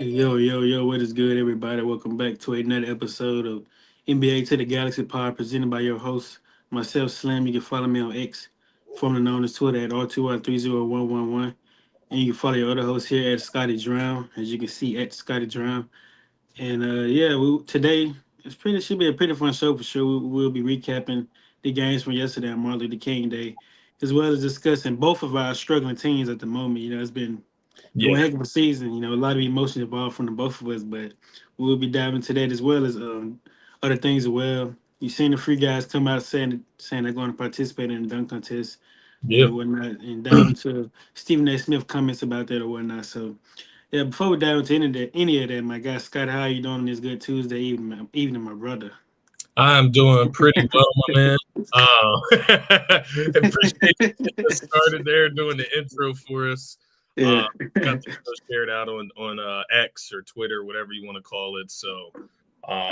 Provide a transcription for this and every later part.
Yo, what is good, everybody? Welcome back to another episode of NBA to the Galaxy Pod presented by your host, myself, Slim. You can follow me on X, formerly known as Twitter at R2R30111. And you can follow your other host here at Scotty Drown, as you can see at Scotty Drown. And today should be a pretty fun show for sure. We'll be recapping the games from yesterday on Martin Luther King Day, as well as discussing both of our struggling teams at the moment. It's been one Yeah, heck of a season. A lot of emotion involved from the both of us, but we'll be diving into that as well as other things as well. You've seen the free guys come out saying they're going to participate in the dunk contest yeah. and whatnot, and dive into Stephen A. Smith comments about that or whatnot. So yeah, before we dive into any of that, my guy Scott, how are you doing on this good Tuesday evening, my brother? I'm doing pretty well, my man. Appreciate you getting us started there, doing the intro for us. Uh, Yeah. got the show shared out on X or Twitter, whatever you want to call it. So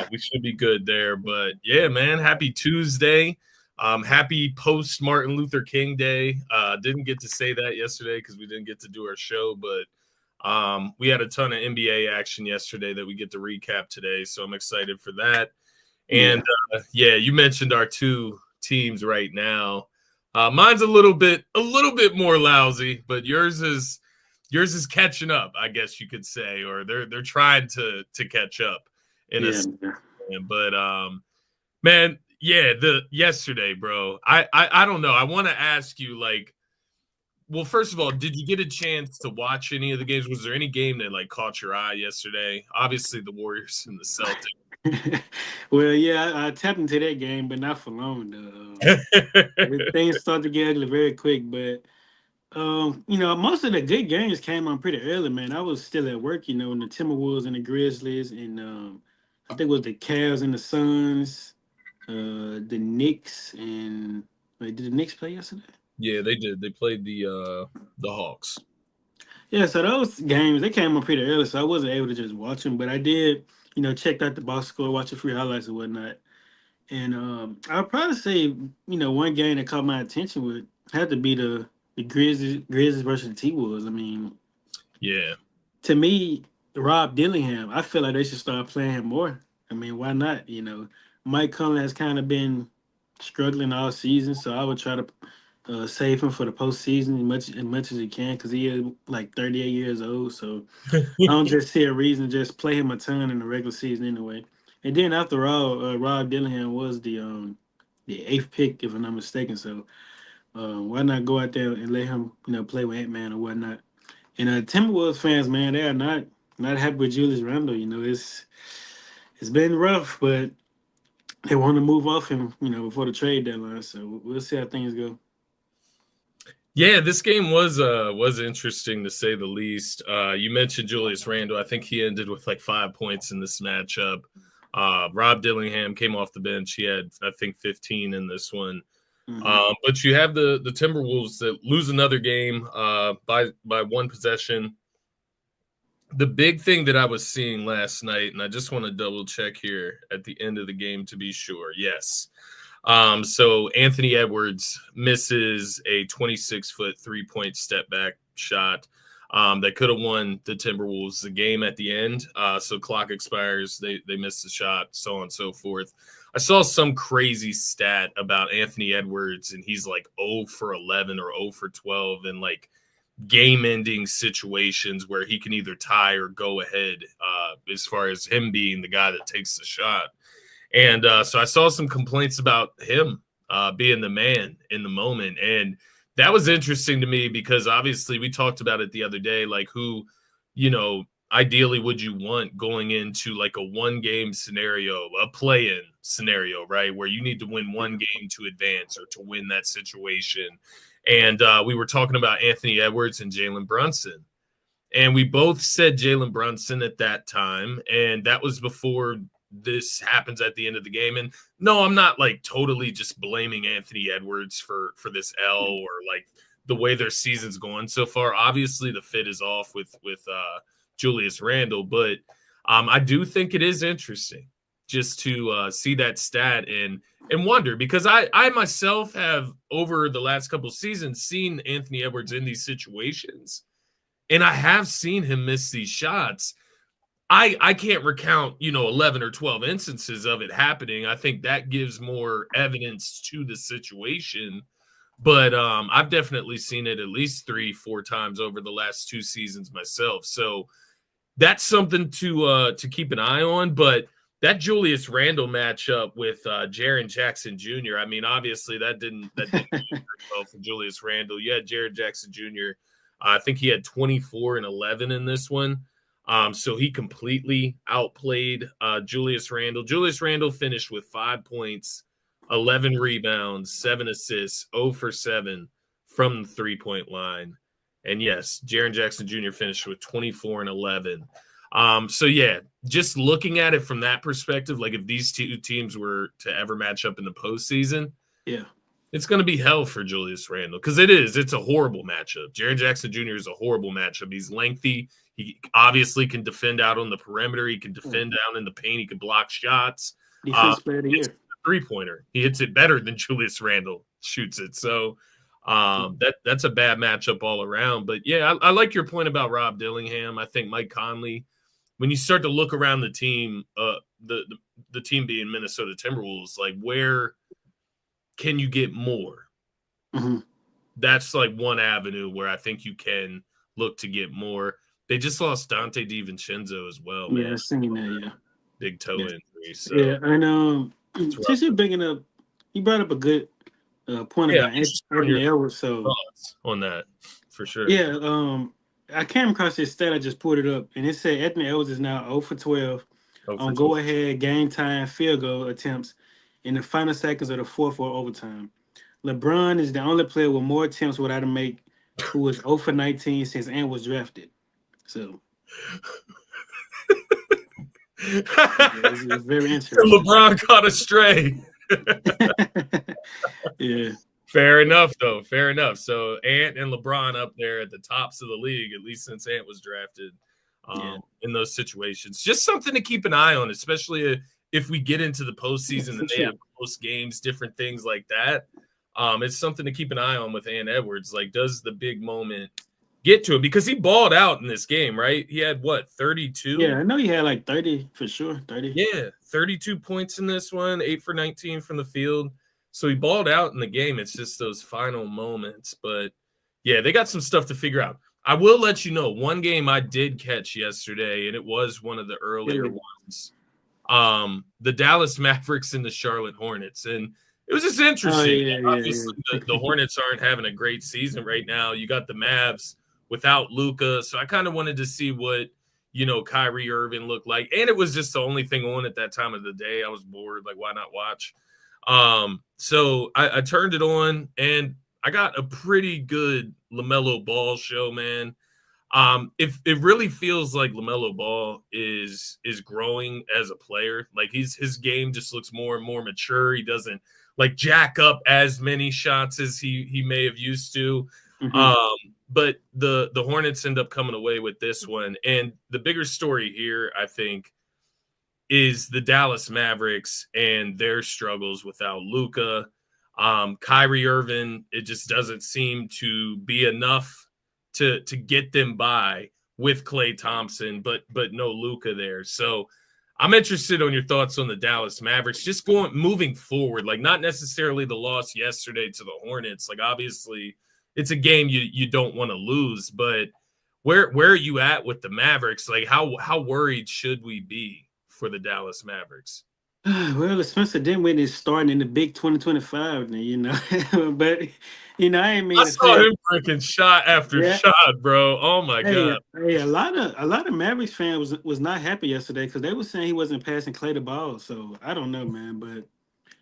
we should be good there. But yeah, man, happy Tuesday. Happy post Martin Luther King Day. Didn't get to say that yesterday because we didn't get to do our show, but we had a ton of NBA action yesterday that we get to recap today. So I'm excited for that. And Yeah. yeah, you mentioned our two teams right now. Mine's a little bit more lousy, but yours is catching up, I guess you could say, or they're trying to catch up in a Yeah. sense. But man, yeah, the yesterday, bro. I don't know. I want to ask you, like, well, first of all, did you get a chance to watch any of the games? Was there any game that like caught your eye yesterday? Obviously, the Warriors and the Celtics. Well, yeah, I tapped into that game, but not for long. Things start to get ugly very quick. But most of the good games came on pretty early, man. I was still at work, in the Timberwolves and the Grizzlies, and I think it was the Cavs and the Suns, the Knicks, and wait, did the Knicks play yesterday? Yeah, they did. They played the Hawks. Yeah, so those games they came on pretty early, so I wasn't able to just watch them, but I did, checked out the box score, watch a few highlights and whatnot. And I'll probably say, one game that caught my attention would have to be the Grizzlies versus the T Wolves. I mean, Yeah, to me, Rob Dillingham, I feel like they should start playing him more. I mean, why not? Mike Conley has kind of been struggling all season, so I would try to save him for the postseason as much as he can because he is like 38 years old. So I don't just see a reason to just play him a ton in the regular season anyway. And then after all, Rob Dillingham was the eighth pick, if I'm not mistaken. So why not go out there and let him, play with Ant Man or whatnot? And Timberwolves fans, man, they are not happy with Julius Randle. It's been rough, but they want to move off him, before the trade deadline. So we'll see how things go. yeah. This game was interesting to say the least. You mentioned Julius Randle. I think he ended with like 5 points in this matchup. Rob Dillingham came off the bench. He had, I think, 15 in this one. Hmm. But you have the Timberwolves that lose another game by one possession. The big thing that I was seeing last night, and I just want to double check here at the end of the game to be sure. Yes. So Anthony Edwards misses a 26-foot 3-point step back shot that could have won the Timberwolves the game at the end. So clock expires, they miss the shot, so on and so forth. I saw some crazy stat about Anthony Edwards, and he's like 0 for 11 or 0 for 12, and like game-ending situations where he can either tie or go ahead, as far as him being the guy that takes the shot. And so I saw some complaints about him being the man in the moment. And that was interesting to me because obviously we talked about it the other day, like who, ideally would you want going into like a one-game scenario, a play-in scenario, right, where you need to win one game to advance or to win that situation. And we were talking about Anthony Edwards and Jalen Brunson. And we both said Jalen Brunson at that time. And that was before this happens at the end of the game. And no, I'm not like totally just blaming Anthony Edwards for this L or like the way their season's going so far. Obviously, the fit is off with Julius Randle, but I do think it is interesting just to see that stat and wonder because I myself have over the last couple of seasons seen Anthony Edwards in these situations, and I have seen him miss these shots. I can't recount, 11 or 12 instances of it happening. I think that gives more evidence to the situation. But I've definitely seen it at least 3, 4 times over the last 2 seasons myself. So that's something to keep an eye on. But that Julius Randle matchup with Jaren Jackson Jr. I mean, obviously that didn't well for Julius Randle. You had Jaren Jackson Jr. I think he had 24 and 11 in this one. So he completely outplayed Julius Randle. Julius Randle finished with 5 points, 11 rebounds, 7 assists, 0 for 7 from the 3-point line. And yes, Jaren Jackson Jr. finished with 24 and 11. So yeah, just looking at it from that perspective, like if these two teams were to ever match up in the postseason, Yeah. it's going to be hell for Julius Randle because it's a horrible matchup. Jaren Jackson Jr. is a horrible matchup. He's lengthy. He obviously can defend out on the perimeter. He can defend down in the paint. He can block shots. Defense player of the It's year. a 3-pointer. He hits it better than Julius Randle shoots it. So that's a bad matchup all around. But yeah, I like your point about Rob Dillingham. I think Mike Conley, when you start to look around the team, the team being Minnesota Timberwolves, like where can you get more? Mm-hmm. That's like one avenue where I think you can look to get more. They just lost Dante DiVincenzo as well, man. Yeah, I seen that. Yeah. Big toe Yeah. injury. So Yeah, and it's rough. since you're bringing up, you brought up a good point Yeah, about I'm just on your Anthony Edwards. So thoughts on that for sure. yeah, I came across this stat. I just pulled it up, and it said Anthony Edwards is now 0 for 12 Oh, on for sure. go-ahead game time field goal attempts in the final seconds of the fourth or overtime. LeBron is the only player with more attempts without a make who was 0 for 19 since Ant was drafted. So it's very interesting. LeBron caught a stray. Yeah. Fair enough, though. Fair enough. So Ant and LeBron up there at the tops of the league, at least since Ant was drafted in those situations. Just something to keep an eye on, especially if we get into the postseason and they have close games, different things like that. It's something to keep an eye on with Ant Edwards. Like, does the big moment get to him? Because he balled out in this game, right? He had, 32? Yeah, I know he had like 30 for sure, 30. Yeah, 32 points in this one, 8 for 19 from the field. So he balled out in the game. It's just those final moments. But, yeah, they got some stuff to figure out. I will let you know, one game I did catch yesterday, and it was one of the earlier ones. The Dallas Mavericks and the Charlotte Hornets. And it was just interesting. Obviously, the Hornets aren't having a great season right now. You got the Mavs without Luka. So I kind of wanted to see what, Kyrie Irving looked like. And it was just the only thing on at that time of the day. I was bored. Like, why not watch? So I turned it on, and I got a pretty good LaMelo Ball show, man. It really feels like LaMelo Ball is growing as a player. Like his game just looks more and more mature. He doesn't like jack up as many shots as he may have used to. Mm-hmm. But the Hornets end up coming away with this one. And the bigger story here, I think, is the Dallas Mavericks and their struggles without Luka. Kyrie Irving, it just doesn't seem to be enough to get them by with Klay Thompson, but no Luka there. So I'm interested on your thoughts on the Dallas Mavericks, just moving forward, like not necessarily the loss yesterday to the Hornets. Like obviously it's a game you don't want to lose, but where are you at with the Mavericks? Like how worried should we be for the Dallas Mavericks? Well, the Spencer Dinwiddie is starting in the big 2025 now, but I ain't mean I to saw say him breaking shot after shot, bro. Oh my god. Hey, a lot of Mavericks fans was not happy yesterday because they were saying he wasn't passing Klay the ball. So I don't know, man, but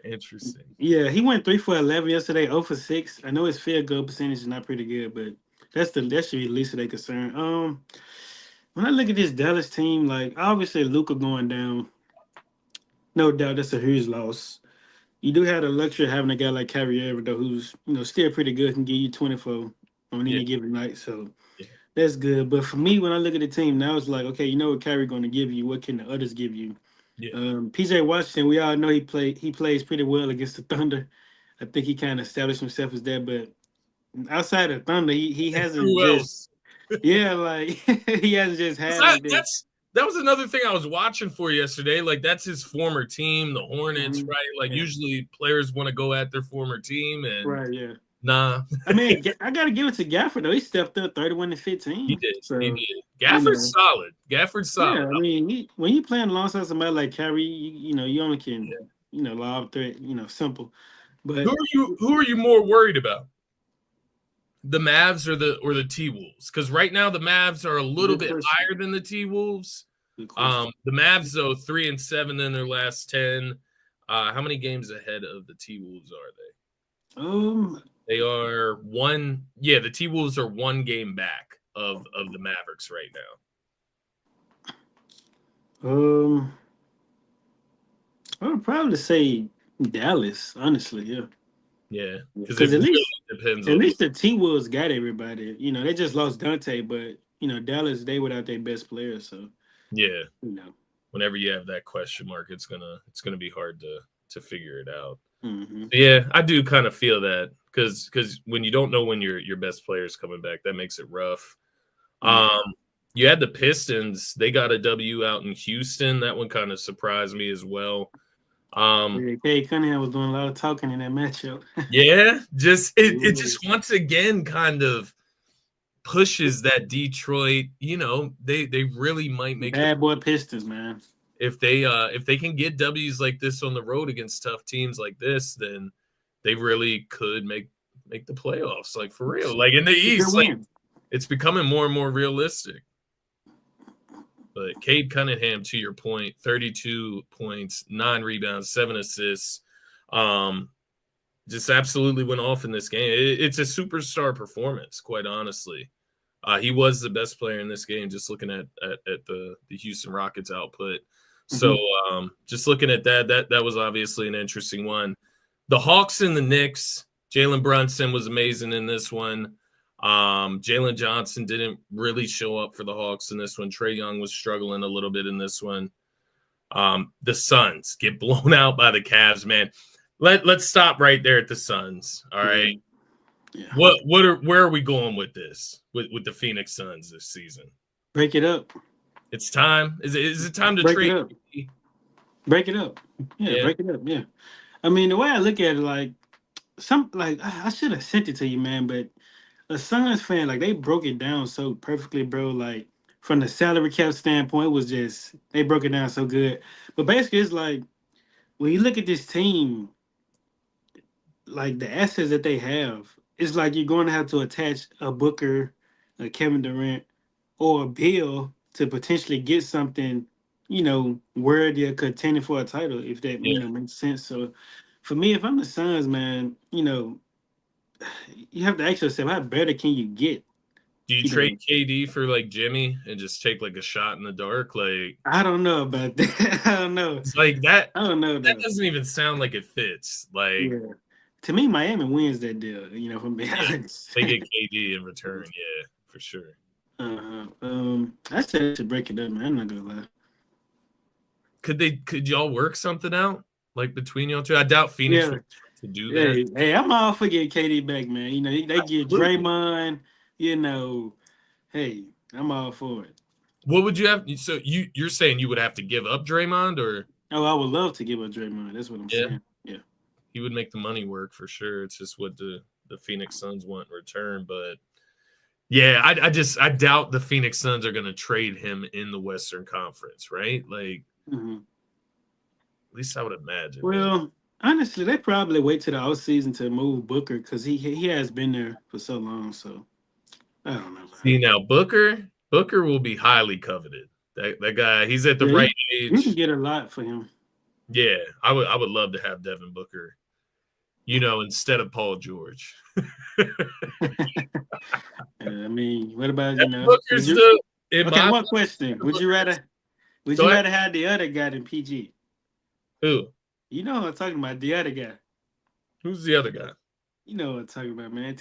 Interesting. yeah, he went 3 for 11 yesterday, 0 for 6. I know his field goal percentage is not pretty good, but that should be the least of their concern. When I look at this Dallas team, like obviously Luka going down, no doubt that's a huge loss. You do have the luxury of having a guy like Kyrie Irving, though, who's still pretty good, can give you 24 on any given night. So that's good. But for me, when I look at the team now, it's like, okay, you know what Kyrie going to give you? What can the others give you? PJ Washington, we all know he plays pretty well against the Thunder. I think he kind of established himself as that. But outside of Thunder, he hasn't just like he hasn't just had like this. that was another thing I was watching for yesterday. Like, that's his former team, the Hornets, Mhm. right? Like, Yeah. usually players want to go at their former team, and Right, yeah. nah, I mean, I got to give it to Gafford, though. He stepped up 31 to he 15. did. He So, did. you Gafford's know, solid. Gafford's solid. yeah, I mean, when you playing alongside somebody like Kyrie, you know, you only can, lob threat, simple. But Who are you more worried about? The Mavs or the T Wolves? Because right now the Mavs are a little good bit question. higher than the T Wolves. Good question. The Mavs though 3-7 in their last 10. How many games ahead of the T Wolves are they? Um, They are one. Yeah, the T Wolves are one game back of the Mavericks right now. um, I would probably say Dallas, honestly, yeah. Yeah, because it Because really depends at on the. least the T Wolves got everybody. You know, they just lost Dante, but Dallas they without their best player, so Yeah, you know. whenever you have that question mark, it's gonna be hard to figure it out. Mm-hmm. Yeah, I do kind of feel that because when you don't know when your best player is coming back, that makes it rough. Yeah. You had the Pistons; they got a W out in Houston. That one kind of surprised me as well. Yeah, Kay Cunningham was doing a lot of talking in that matchup. Yeah, just He it just was. once again kind of pushes that Detroit. They really might make the Bad boy Pistons, man. if they can get W's like this on the road against tough teams like this, then they really could make the playoffs, like for real. Like in the It's a good East, like win. it's becoming more and more realistic. But Cade Cunningham, to your point, 32 points, 9 rebounds, 7 assists. Just absolutely went off in this game. It's a superstar performance, quite honestly. He was the best player in this game, just looking at the Houston Rockets output. So Mm-hmm. just looking at that was obviously an interesting one. The Hawks and the Knicks, Jalen Brunson was amazing in this one. Jalen Johnson didn't really show up for the Hawks in this one. Trae Young was struggling a little bit in this one. The Suns get blown out by the Cavs, man. Let's stop right there at the Suns. All right. Yeah. Where are we going with this? With the Phoenix Suns this season? Break it up. It's time. Is it time to Break it trade? up. Break it up. Yeah, Yeah. break it up. Yeah. I mean, the way I look at it, I should have sent it to you, man, but a Suns fan, like they broke it down so perfectly, bro. Like from the salary cap standpoint, it was just they broke it down so good. But basically, it's like when you look at this team, like the assets that they have, it's like you're going to have to attach a Booker, a Kevin Durant, or a Bill to potentially get something, worthy of contending for a title, if that Yeah. makes sense. So, for me, if I'm the Suns, man, you have to ask yourself, how better can you get? Do you You trade know, KD for like Jimmy and just take like a shot in the dark? Like I don't know about that. I don't know. it's like that. I don't know That though. doesn't even sound like it fits. Like Yeah. To me, Miami wins that deal. From being yeah, honest. they get KD in return. Yeah, for sure. I said I should break it up, man. I'm not gonna lie. Could y'all work something out like between y'all two? I doubt Phoenix Yeah. would to do that. Hey, I'm all for getting KD back, man. They get Absolutely. Draymond. Hey, I'm all for it. What would you have? So you're saying you would have to give up Draymond, or Oh, I would love to give up Draymond. That's what I'm yeah, saying. Yeah. he would make the money work for sure. It's just what the Phoenix Suns want in return. But yeah, I doubt the Phoenix Suns are going to trade him in the Western Conference, right? Like hmm at least I would imagine. Man. Well, honestly, they probably wait till the offseason to move Booker because he has been there for so long. So I don't know. See now, Booker will be highly coveted. That guy, he's at the Yeah, right you can age. get a lot for him. Yeah, I would love to have Devin Booker. Instead of Paul George. I mean, what about Devin Would Booker's you? the in Okay, my one question. Would you rather? Would go you ahead. rather have the other guy than PG? Who? You know what I'm talking about. The other guy. Who's the other guy? You know what I'm talking about, man.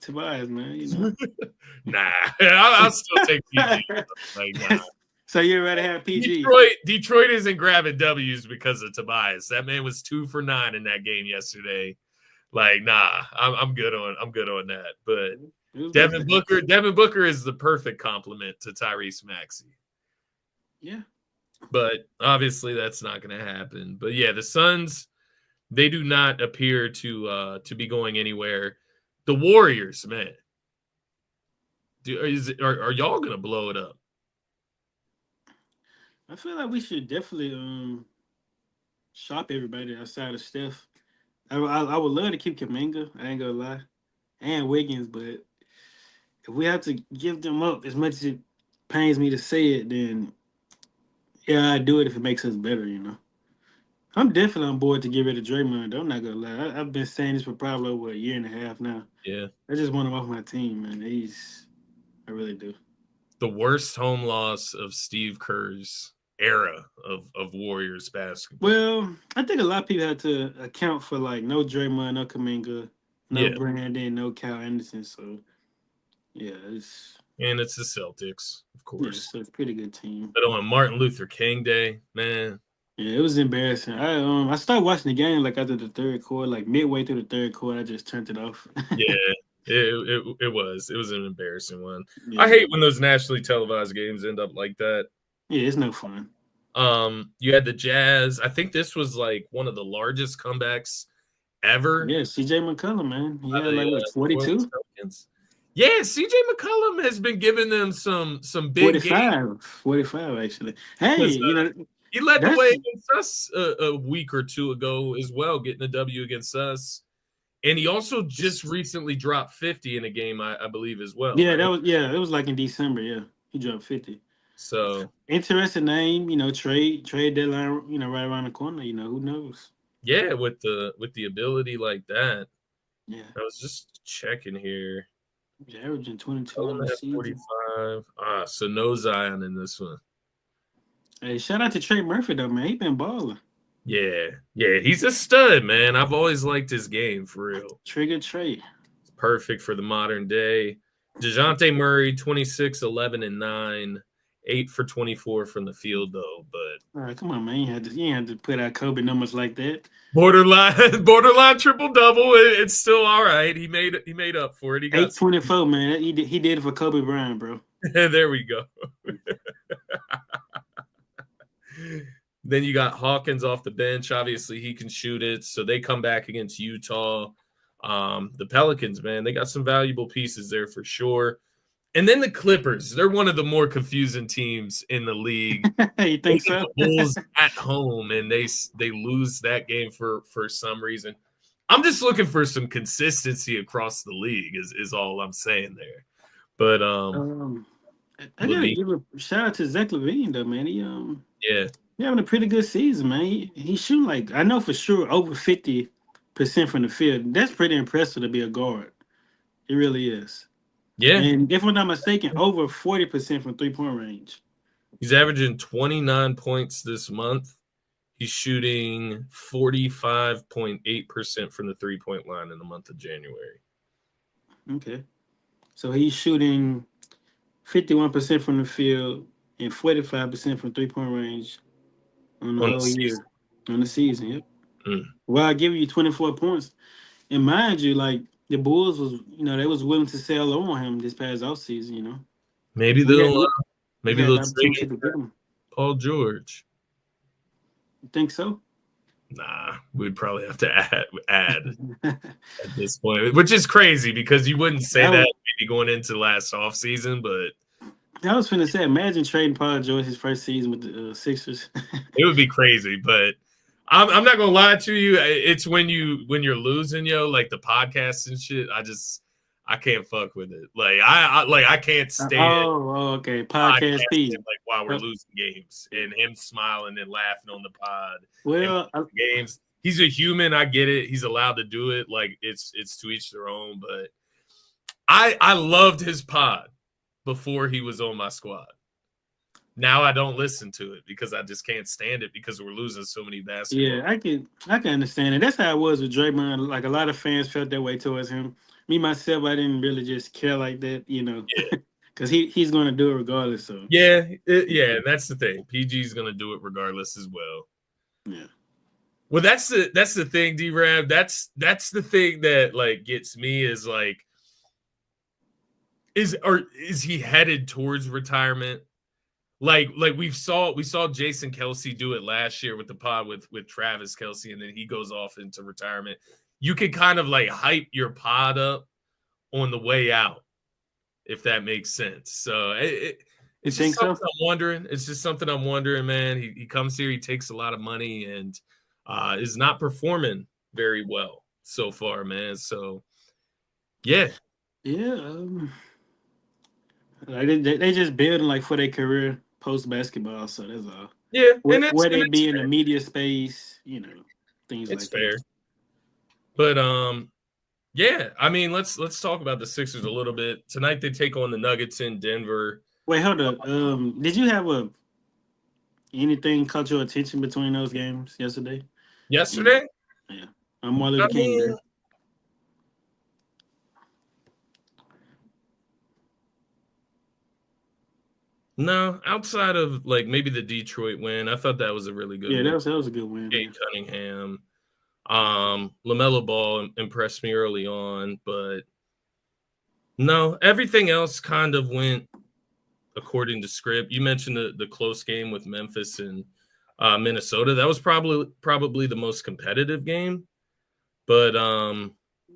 Tobias, man. Nah, I'll still take PG. Like, nah. So you'd rather have PG? Detroit isn't grabbing W's because of Tobias. That man was 2 for 9 in that game yesterday. Like, nah, I'm good on that. But It was good. Devin Booker is the perfect complement to Tyrese Maxey. Yeah. But obviously that's not going to happen. But yeah, the Suns, they do not appear to be going anywhere. The Warriors, man. Are y'all going to blow it up? I feel like we should definitely shop everybody outside of Steph. I would love to keep Kaminga. I ain't gonna lie, and Wiggins, but if we have to give them up, as much as it pains me to say it, then yeah, I'd do it if it makes us better. I'm definitely on board to get rid of Draymond. Though, I'm not gonna lie. I've been saying this for probably over a year and a half now. Yeah. I just want him off my team, man. I really do. The worst home loss of Steve Kerr's era of Warriors basketball. Well, I think a lot of people have to account for like no Draymond, no Kaminga, no Brandon, no Kyle Anderson. So yeah, it's the Celtics, of course. So it's a pretty good team. But on Martin Luther King Day, man. Yeah, it was embarrassing. I started watching the game like after the third quarter, like midway through the third quarter, I just turned it off. Yeah, it was an embarrassing one. Yeah. I hate when those nationally televised games end up like that. Yeah, it's no fun. You had the Jazz. I think this was like one of the largest comebacks ever. Yeah, CJ McCollum, man. He had like what, 42? Yeah, CJ McCollum has been giving them some big 45, 45 actually. Hey, he led the way against us a week or two ago as well, getting a W against us. And he also just recently dropped 50 in a game, I believe, as well. Yeah, right? It was like in December. Yeah, he dropped 50. So interesting name, trade deadline, right around the corner. Who knows? Yeah, with the ability like that. Yeah, I was just checking here. He's averaging 22 on the season. 45. So no Zion in this one. Hey, shout out to Trey Murphy though, man. He been balling. Yeah, he's a stud, man. I've always liked his game for real. Trigger Trey. Perfect for the modern day. DeJounte Murray, 26, 11, and 9. 8 for 24 from the field, though. But all right, come on, man. You ain't had to put out Kobe numbers like that. Borderline triple double. It's still all right. He made up for it. He got 824, man. He did it for Kobe Bryant, bro. There we go. Then you got Hawkins off the bench. Obviously, he can shoot it. So they come back against Utah. The Pelicans, man, they got some valuable pieces there for sure. And then the Clippers, they're one of the more confusing teams in the league. You think so? The Bulls at home, and they lose that game for some reason. I'm just looking for some consistency across the league is all I'm saying there. But I gotta give a shout out to Zach LaVine though, man. He having a pretty good season, man. He shooting like, I know for sure, over 50% from the field. That's pretty impressive to be a guard. It really is. Yeah. And if I'm not mistaken, over 40% from 3-point range. He's averaging 29 points this month. He's shooting 45.8% from the 3-point line in the month of January. Okay. So he's shooting 51% from the field and 45% from 3-point range on the whole year. On the season, yep. Well, I give you 24 points. And mind you, like, the Bulls was, they was willing to sell on him this past offseason, Maybe they'll trade Paul George. You think so? Nah, we'd probably have to add at this point, which is crazy because you wouldn't say that maybe going into last offseason, but I was finna say, imagine trading Paul George his first season with the Sixers. It would be crazy, but I'm not gonna lie to you. It's when you're losing, like the podcasts and shit. I can't fuck with it. Like I can't stand. Oh, okay. Podcast feed. Like while we're losing games and him smiling and laughing on the pod. Well, games. He's a human. I get it. He's allowed to do it. Like it's to each their own. But I loved his pod before he was on my squad. Now I don't listen to it because I just can't stand it because we're losing so many basketball. Yeah, I can understand it. That's how it was with Draymond. Like a lot of fans felt that way towards him. Me myself, I didn't really just care like that, because he's going to do it regardless. So yeah, that's the thing. PG's going to do it regardless as well. Yeah. Well, that's the thing, D-Rab. That's the thing that like gets me is like is he headed towards retirement? Like we saw Jason Kelsey do it last year with the pod with Travis Kelsey, and then he goes off into retirement. You could kind of like hype your pod up on the way out, if that makes sense. So it's just something I'm wondering. It's just something I'm wondering, man. He comes here, he takes a lot of money, and is not performing very well so far, man. So yeah. Like they just building like for their career post basketball, so that's all. Yeah, Where they be in the media space, things it's like fair. that. But yeah, I mean, let's talk about the Sixers a little bit. Tonight they take on the Nuggets in Denver. Wait, hold up. Did you have anything caught your attention between those games yesterday? Yesterday? Yeah. I'm Martin Luther King Day. No, outside of like maybe the Detroit win, I thought that was a really good win. That was a good win. Kate Cunningham. LaMelo Ball impressed me early on, but no, everything else kind of went according to script. You mentioned the close game with Memphis and Minnesota. That was probably the most competitive game. But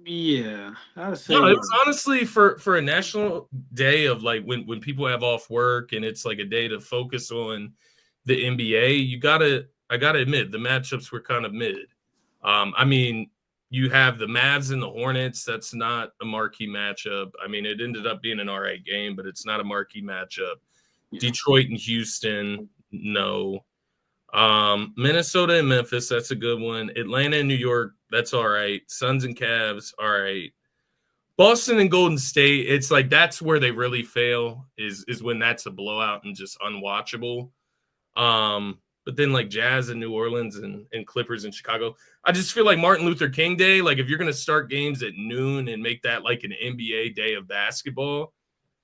yeah, I would say no, it was honestly for a national day of like when people have off work and it's like a day to focus on the NBA. I gotta admit the matchups were kind of mid. I mean, you have the Mavs and the Hornets. That's not a marquee matchup. I mean, it ended up being an all right game, but it's not a marquee matchup. Yeah. Detroit and Houston, no. Minnesota and Memphis, that's a good one. Atlanta and New York, that's all right. Suns and Cavs, all right. Boston and Golden State, it's like that's where they really fail is when that's a blowout and just unwatchable. But then like Jazz and New Orleans and Clippers in Chicago, I just feel like Martin Luther King Day, like if you're going to start games at noon and make that like an NBA day of basketball,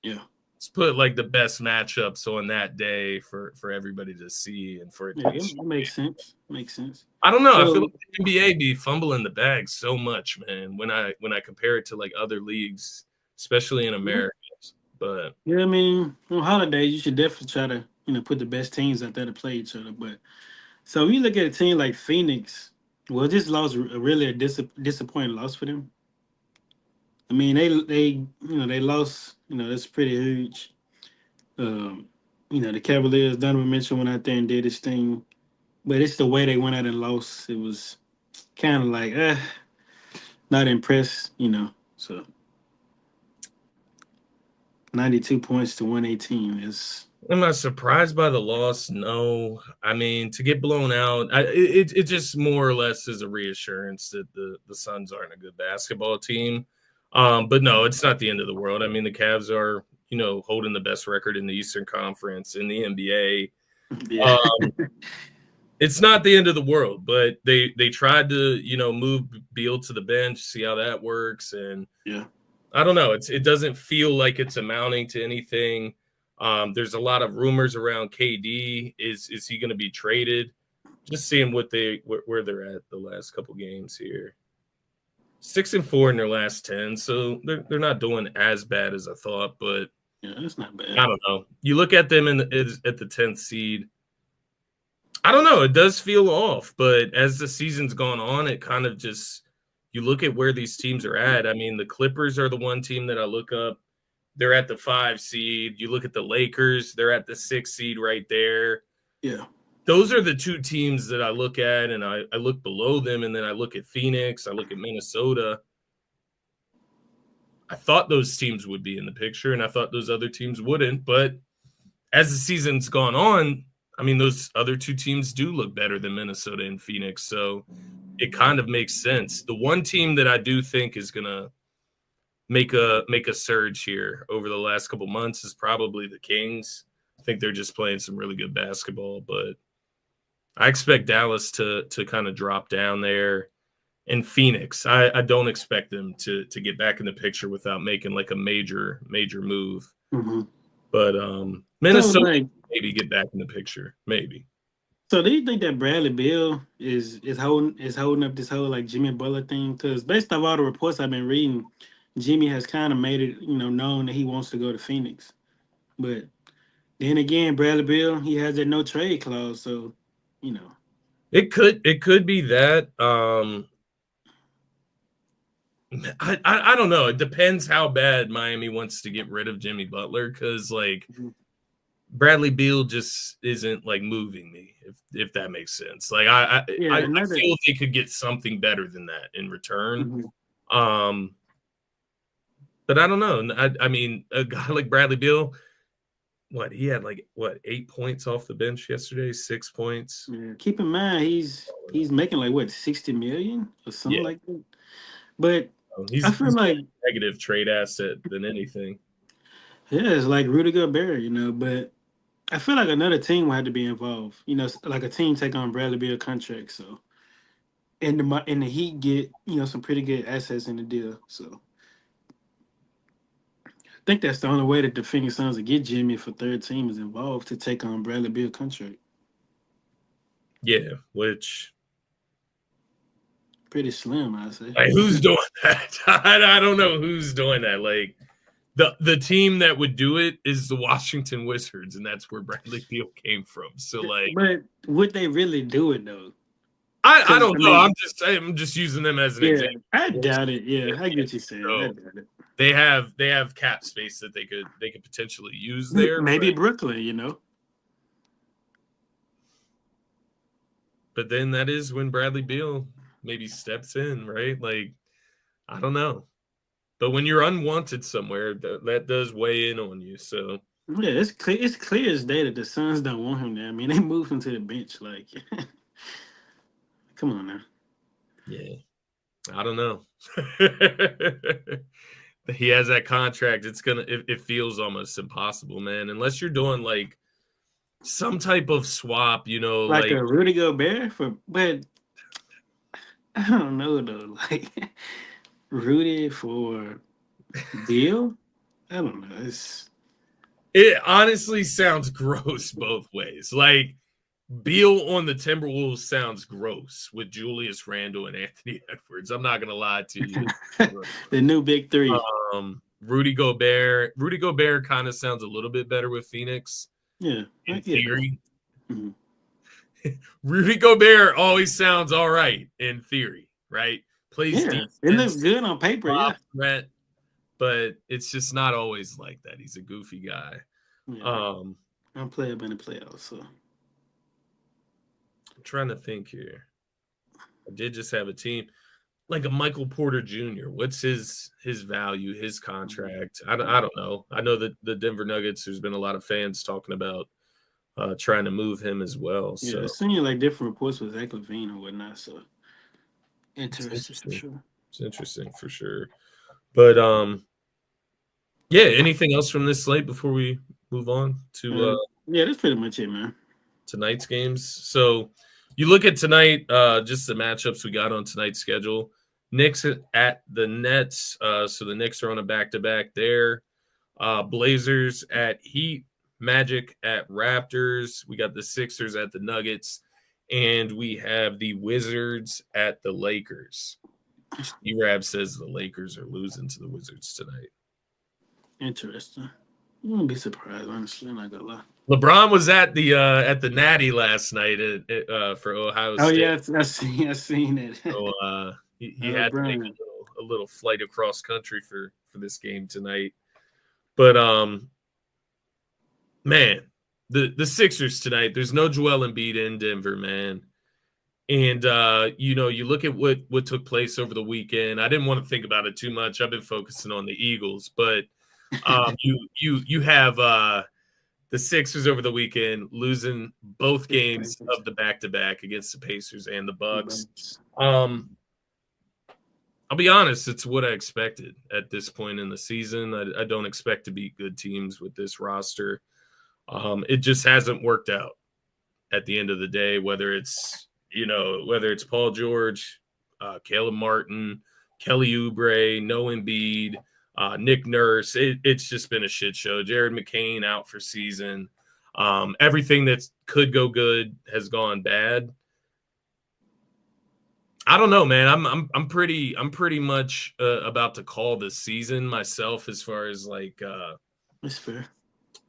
yeah, let's put like the best matchups on that day for everybody to see and for it to it makes sense. Makes sense. I don't know. I feel like the NBA be fumbling the bag so much, man, when I compare it to like other leagues, especially in America. But yeah, I mean, on holidays you should definitely try to put the best teams out there to play each other. But so when you look at a team like Phoenix, well, this loss really a disappointing loss for them. I mean, they lost. That's pretty huge. The Cavaliers, Donovan Mitchell went out there and did his thing, but it's the way they went out and lost. It was kind of like, not impressed. So 92 points to 118 is. Am I surprised by the loss? No. I mean, to get blown out, it just more or less is a reassurance that the Suns aren't a good basketball team. But no, it's not the end of the world. I mean, the Cavs are, holding the best record in the Eastern Conference in the NBA. Yeah. It's not the end of the world, but they tried to, move Beal to the bench, see how that works. And yeah, I don't know. It doesn't feel like it's amounting to anything. There's a lot of rumors around KD. Is he going to be traded? Just seeing where they're at the last couple games here. 6-4 in their last 10, so they're not doing as bad as I thought, but yeah, it's not bad. I don't know. You look at them at the 10th seed. I don't know. It does feel off, but as the season's gone on, it kind of just you look at where these teams are at. I mean, the Clippers are the one team that I look up. They're at the 5 seed. You look at the Lakers, they're at the 6 seed right there. Yeah. Those are the two teams that I look at, and I look below them, and then I look at Phoenix, I look at Minnesota. I thought those teams would be in the picture, and I thought those other teams wouldn't. But as the season's gone on, I mean, those other two teams do look better than Minnesota and Phoenix, so it kind of makes sense. The one team that I do think is going to make a surge here over the last couple months is probably the Kings. I think they're just playing some really good basketball, but I expect Dallas to kind of drop down there. And Phoenix, I don't expect them to get back in the picture without making like a major move. Mm-hmm. But Minnesota maybe get back in the picture, maybe. So do you think that Bradley Beal is holding up this whole like Jimmy Butler thing? Because based off all the reports I've been reading, Jimmy has kind of made it, known that he wants to go to Phoenix. But then again, Bradley Beal, he has that no trade clause, so you know. It could be that. I don't know. It depends how bad Miami wants to get rid of Jimmy Butler, because like Mhm. Bradley Beal just isn't like moving me, if that makes sense. Like I Yeah, another. feel they could get something better than that in return. Mhm. Um, but I don't know. I mean, a guy like Bradley Beal, what he had like what 8 points off the bench yesterday, 6 points. Yeah. Keep in mind, he's making like what 60 million or something Yeah, like that. But I he's feel more like a negative trade asset than anything. yeah, it's like Rudy Gobert, but I feel like another team will have to be involved. Like a team take on Bradley Beal contract. So and the Heat get some pretty good assets in the deal. So I think that's the only way that the Phoenix Suns will get Jimmy if a third team is involved to take on Bradley Beal contract. Yeah, which Pretty slim, I say. like who's doing that? I don't know who's doing that. Like the team that would do it is the Washington Wizards, and that's where Bradley Beal came from. So like But would they really do it though? I Because don't I know. mean, I'm just using them as an yeah, example. I doubt it. Yeah, I get what you're saying. I So doubt it. they have cap space that they could potentially use there, Maybe Brooklyn. but then that is when Bradley Beal maybe steps in, right? Like I don't know. But when you're unwanted somewhere, that does weigh in on you. So Yeah, it's clear. It's clear as day that the Suns don't want him there. I mean, they moved him to the bench. Like, come on now. yeah, I don't know. He has that contract. It feels almost impossible, man. Unless you're doing like some type of swap, Like like a Rudy Gobert but I don't know though. Like Rudy for Bill, I don't know. It's it honestly sounds gross both ways. Like Beal on the Timberwolves sounds gross with Julius Randle and Anthony Edwards. I'm not gonna lie to you. the new big three. Rudy Gobert kind of sounds a little bit better with Phoenix Yeah, in yeah. theory. Mhm. Rudy Gobert always sounds all right in theory, right? Plays Yeah, it looks defense, good on paper. lob Yeah, threat, but it's just not always like that. He's a goofy guy. yeah. Um, I'm playable in the playoffs. So I'm trying to think here. I did just have a team like a Michael Porter Jr. What's his value, his mhm. contract? I don't know. I know that the Denver Nuggets. There's been a lot of fans talking about trying to move him as well. Yeah, So I've seen like different reports with Zach LaVine and whatnot. So it's interesting for interesting. sure. It's interesting for sure. But yeah. Anything else from this slate before we move on to Uh, yeah, that's pretty much it, man. tonight's games? So you look at tonight, just the matchups we got on tonight's schedule. Knicks at the Nets. So the Knicks are on a back-to-back there. Blazers at Heat, Magic at Raptors. We got the Sixers at the Nuggets, and we have the Wizards at the Lakers. E-Rab says the Lakers are losing to the Wizards tonight. Interesting. I wouldn't be surprised, honestly. I'm not gonna lie. LeBron was at the Natty last night for Ohio Oh State. yeah, I seen it. So he had to make Brian. a little flight across country for this game tonight. But man, the Sixers tonight. There's no Joel Embiid in Denver, man. And you look at what took place over the weekend. I didn't want to think about it too much. I've been focusing on the Eagles, but you have the Sixers over the weekend losing both games of the back-to-back against the Pacers and the Bucks. Um, I'll be honest, it's what I expected at this point in the season. I don't expect to beat good teams with this roster. It just hasn't worked out at the end of the day, whether it's Paul George, Caleb Martin, Kelly Oubre, Noah Embiid, Nick Nurse. It's just been a shit show. Jared McCain out for season. Everything that could go good has gone bad. I don't know, man. I'm pretty much about to call this season myself as far as like That's fair.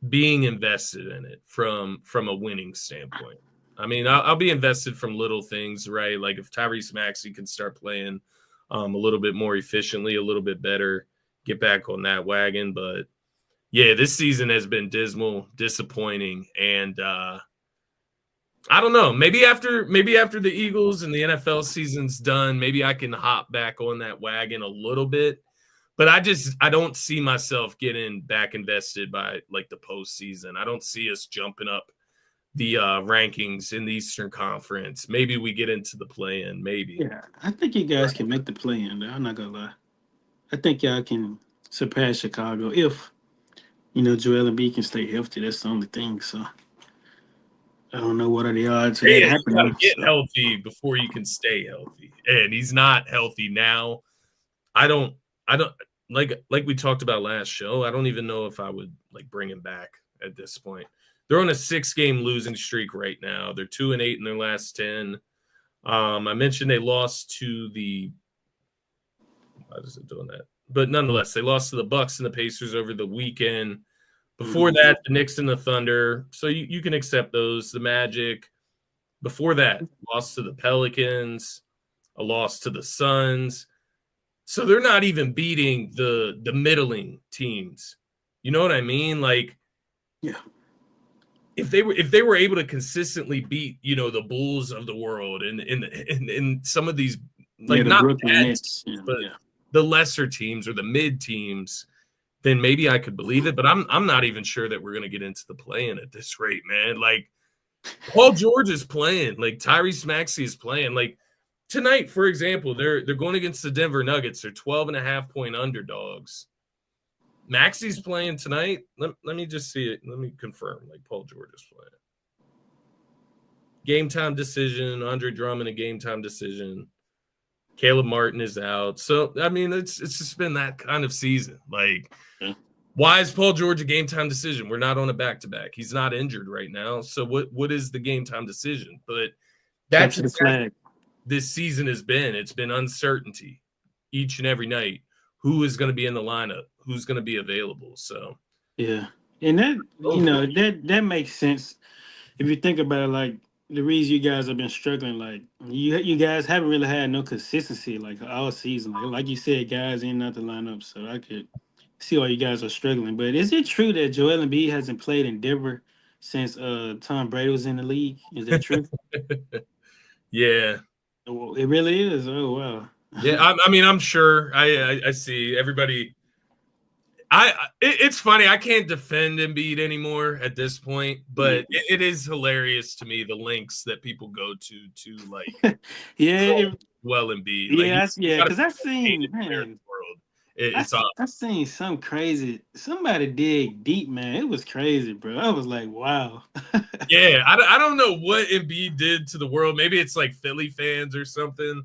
being invested in it from a winning standpoint. I mean, I'll be invested from little things, right? Like if Tyrese Maxey can start playing a little bit more efficiently, a little bit better, get back on that wagon. But yeah, this season has been dismal, disappointing, and I don't know. Maybe after the Eagles and the NFL season's done, maybe I can hop back on that wagon a little bit. But I don't see myself getting back invested by like the postseason. I don't see us jumping up the rankings in the Eastern Conference. Maybe we get into the play-in. Maybe. Yeah, I think you guys can make the play in. I'm not gonna lie. I think y'all can surpass Chicago if Joel Embiid can stay healthy. That's the only thing. So I don't know what are the odds of that Yeah, you got to happening. get So healthy before you can stay healthy, and he's not healthy now. I don't. Like we talked about last show. I don't even know if I would like bring him back at this point. They're on a 6-game losing streak right now. They're 2-8 in their last 10. I mentioned they lost to the. Why is it doing that? But nonetheless, they lost to the Bucks and the Pacers over the weekend. Before that, the Knicks and the Thunder. So you can accept those. The Magic. Before that, lost to the Pelicans, a loss to the Suns. So they're not even beating the middling teams. You know what I mean? Like, yeah, if they were able to consistently beat the Bulls of the world and in some of these yeah, like the not Brooklyn bad Nets. teams, Yeah, but yeah. the lesser teams or the mid teams, then maybe I could believe it. But I'm not even sure that we're gonna get into the play-in at this rate, man. Like Paul George is playing, like Tyrese Maxey is playing. Like tonight, for example, they're going against the Denver Nuggets. They're 12.5-point underdogs. Maxey's playing tonight. Let me just see it. Let me confirm. Like Paul George is playing. Game time decision. Andre Drummond a game time decision. Caleb Martin is out. So I mean, it's just been that kind of season. Like, Yeah. why is Paul George a game time decision? We're not on a back to back. He's not injured right now. So what is the game time decision? But that's Capture the exactly flag. this season has been. It's been uncertainty each and every night. Who is going to be in the lineup? Who's going to be available? So Yeah, and that that makes sense if you think about it. Like the reason you guys have been struggling, like you guys haven't really had no consistency like all season. Like you said, guys in not the lineup, so I could see why you guys are struggling. But is it true that Joel Embiid hasn't played in Denver since Tom Brady was in the league? Is that true? yeah, Oh, it really is. Oh wow. yeah. I mean, I'm sure. I see everybody. It's funny. I can't defend Embiid anymore at this point, but it is hilarious to me the links that people go to like Yeah, call well Embiid. Like yeah, got to because I be the seen greatest player in man. the world. It's awesome. I seen some crazy. Somebody dig deep, man. It was crazy, bro. I was like, wow. Yeah, I don't know what Embiid did to the world. Maybe it's like Philly fans or something.